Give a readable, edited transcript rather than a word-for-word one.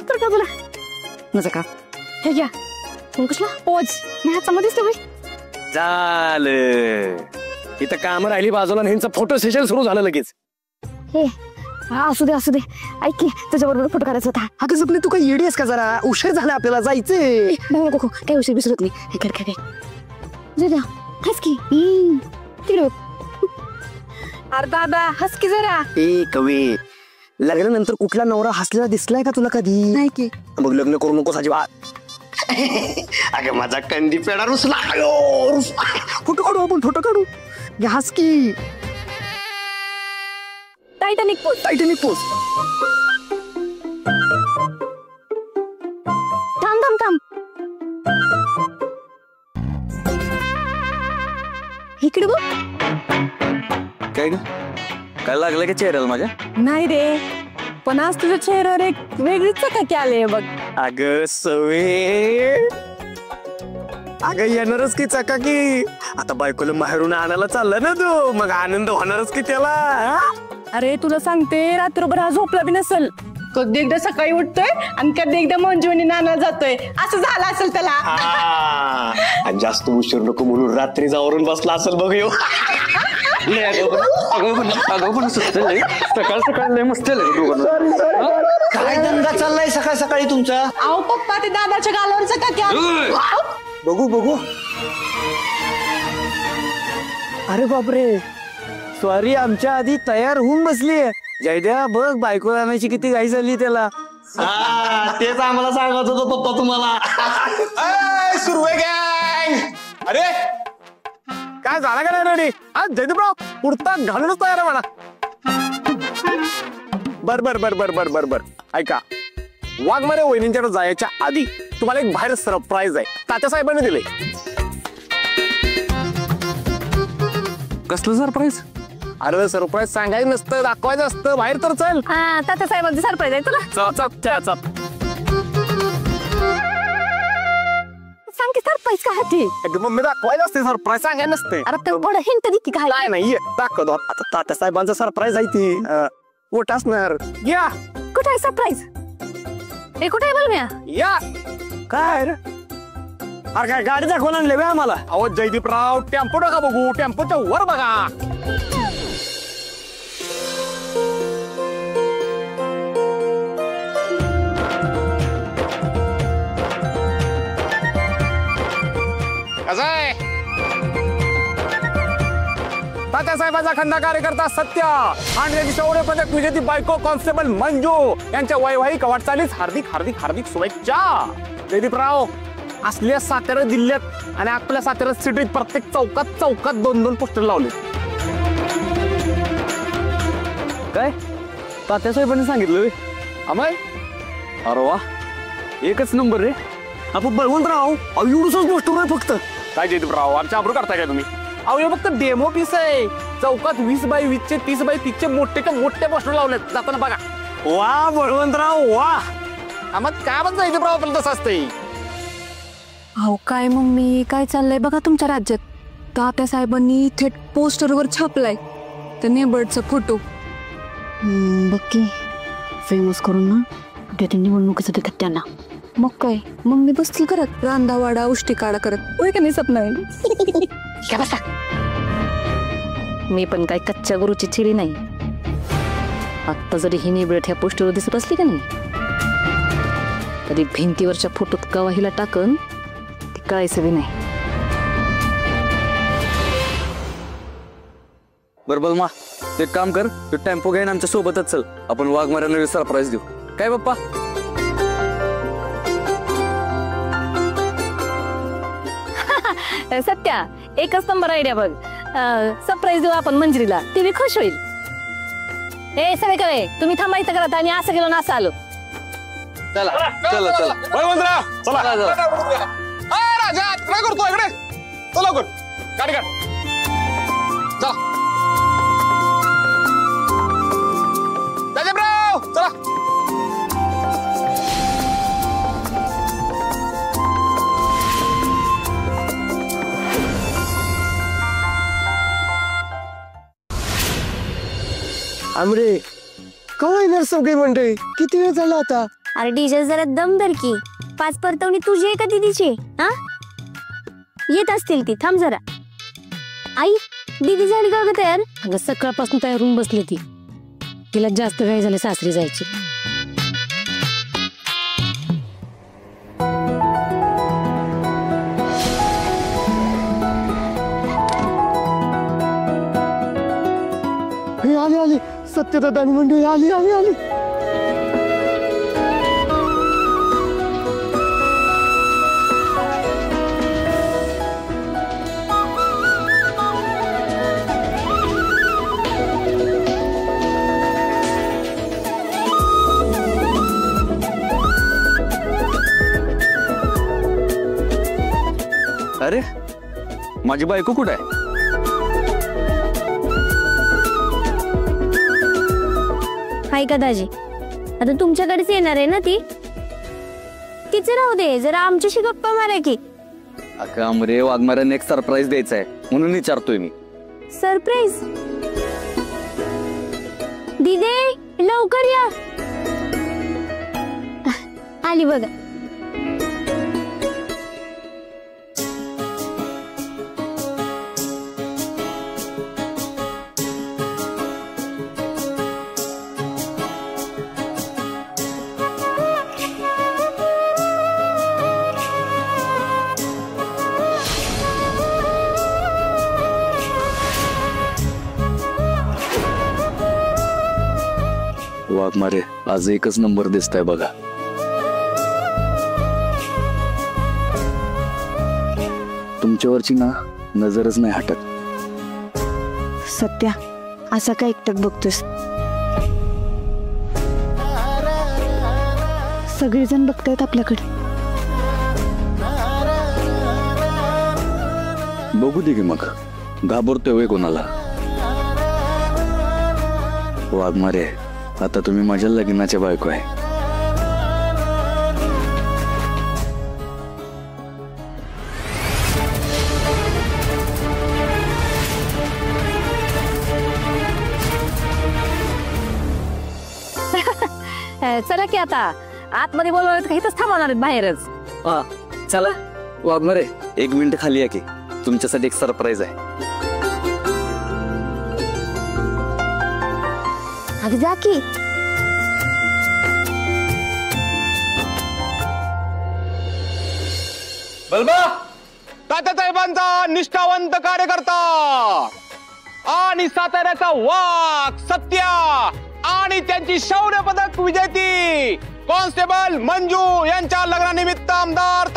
तर का तुला नजर का हे घ्या कसला पोज ह्याच्यामध्ये दिसतो बाई झालं इथं काम राहिली बाजूला ह्यांचं फोटो सेशन सुरू झालं लगेच. हे असू दे ऐक की तुझ्याबरोबर फोटो करायचा होता. अगं जपले तू काही येडी आहेस का जरा उशीर झाला आपल्याला जायचंय. नको काय उशीर विसरत नाही. हे कर जरा हस की तिकडे अरे दादा हस की जरा. ए कवे लग्नानंतर कुठला नवरा हसलेला दिसलाय का तुला कधी नाही की मग लग्न करू नकोस अजिबात. अगं माझा कंदी पेडा रुसला. फोटो काढू आपण फोटो काढू हस की. टायटॅनिक पोज थांब इकडे बघ. काय काय लागलं का चेहऱ्याला माझ्या. नाही रे पण आज तुझ्या चेहऱ्यावर एक वेगळीच चकाकी आली बघ. अगं सवे अगं येणारच की चकाकी. आता बायकोला माहेरून आणायला चाललं ना तू मग आनंद होणारच की त्याला. अरे तुला सांगते रात्रभर हा झोपला बी नसेल. कधी एकदा सकाळी उठतोय आणि कधी एकदा मंजुनी नानाला जातोय असं झालं असेल त्याला. आणि जास्त उशीर नको म्हणून रात्री जावरून बसला असेल बघ येऊ. सकाळ सकाळ लय मस्त काय दंगा चाललाय सकाळ सकाळी तुमचा. अहो पप्पा ते दादाच्या गालावरचं का क्या. बघू अरे बापरे सॉरी आमच्या आधी तयार होऊन बसलीये. जयद्या बघ बायको आणायची किती घाई झाली त्याला. तेच आम्हाला सांगत होतो पप्पा तुम्हाला. सुरवे गँग अरे काय झाला का नाही रेडी. आज जयदीपराव कुर्ता घालूनच तयार आहे म्हणा. बर ऐका वाघमारे वहिनींच्याकडे जायच्या आधी तुम्हाला एक बाहेर सरप्राईज आहे. तात्या साहेबांनी दिले. कसलं सरप्राईज. अरे सरप्राईज सांगायचं नसतं दाखवायचं असतं बाहेर तर चल. तात्या साहेबांची सरप्राईज आहे तुला. चल सांग की सरप्राईज काय ती. मम्मी दाखवायचं असते सरप्राईज सांगायला नसते. अरे थोडं हिंट दे की काय. नाही दाखवतो आता तात्या साहेबांचं सरप्राईज आहे ती मोठा असणार. या कुठे आहे सरप्राईज. हे कुठे आहे बलम्या. या काय अरे काय गाडी दाखवून आणले बे आम्हाला. अहो जयदीपराव टेम्पो नका बघू टेम्पोच्या वर बघा. तात्यासाहेबांचा खंदा कार्यकर्ता सत्य आणि त्यांची शौर्य पदक विजेती बायको कॉन्स्टेबल मंजू यांच्या वैवाहिक वाटचालीस हार्दिक शुभेच्छा. जयदीपराव असल्या सातारा जिल्ह्यात आणि आपल्या सातारा सिटीत प्रत्येक चौकात 2-2 पोस्टर लावले. काय तात्यासाहेबांनी सांगितलं अमय. अरे वा एकच नंबर रे. आपण बळवंतराव एवढंच पोस्टर आहे फक्त. काय जयदीपराव आमच्या आबरू करताय काय तुम्ही. अहो हे फक्त डेमो पीस आहे. चौकात 20x20 चे 30x30 चे मोठे पोस्टर लावलेत जाताना बघा. वा बळवंतराव वा. मग काय म्हणता जयदीपराव आपल्याला तसं असतंय. अहो काय मम्मी काय चाललंय बघा तुमच्या राज्यात. तात्या साहेबांनी थेट पोस्टरवर छापलाय त्या नेबर्डचा फोटो. बघ फेमस करून ना देते निवडणुकीचं देतात त्यांना. मग काय मम्मी बसतील करत रांदावाडा उष्टी काढा करत. होय का नाही सपना. काय बसा मी पण काय कच्च्या गुरुची चिरी नाही. आत्ता जरी ही नेबड ह्या पोस्टरवर दिसत असली का नाही तरी भिंतीवरच्या फोटोत गवाहीला टाकन ती कळायचं बी नाही. बरोबर मा एक काम कर तू टेम्पो घेऊन आमच्या सोबतच चल. आपण वाघमाऱ्यांना सरप्राईज देऊ काय बाप्पा. सत्या एकच नंबर आयडिया बघ. सरप्राईज देऊ आपण मंजिरीला ती बी खुश होईल. हे सगळे काय तुम्ही थांबायचं करत आणि असं गेलो ना असं आलो. चला राजा काय करतो इकडे. चला गाडी काढ. जयदीपराव चला. आमरे कवा येणार सगळी मंडळी? किती वेळ झाला आता? अरे डीजे जरा दम धर की. 5 परतवणी तुझी आहे का दीदीची? हा येत असतील ती. थांब जरा. आई दीदी झाली का ग तयार? अगं सकाळपासून तयार होऊन बसली ती. तिला जास्त वेळ झाले सासरी जायची. आली आली सत्यदादा मंडळी आली आली आली. अरे माझी बायको कुठे आहे? हाय का दाजी? आता तुमच्याकडेच येणार आहे ना ती? तिचं राहू दे, जरा आमच्याशी गप्पा मारा की. अगं अमरे, वाघमाऱ्यांना एक सरप्राईज द्यायचा आहे म्हणून विचारतोय मी. सरप्राईज? दीदी लवकर या. आली बघा. वाघमारे, आज एकच नंबर दिसताय बघा. तुमच्यावरची ना नजरच नाही हटत. सत्या असा काय एकटक बघतोस? सगळेजण बघतायत आपल्याकडे. बघू दे की मग, घाबरतोय होय कोणाला? वाघमारे, आता तुम्ही माझ्या लग्नाच्या बायको आहे. चला की आता आतमध्ये बोलवलं तर इथंच थांबवणार आहेत बाहेरच. हा चला. वाघमारे, 1 मिनिट खाली या की, तुमच्यासाठी एक सरप्राईज आहे. अगं जा की. बलबा, तात्यासाहेबांचा निष्ठावंत कार्यकर्ता आणि साताऱ्याचा वाघ सत्या आणि त्यांची शौर्य पदक विजेती कॉन्स्टेबल मंजू यांच्या लग्नानिमित्त आमदार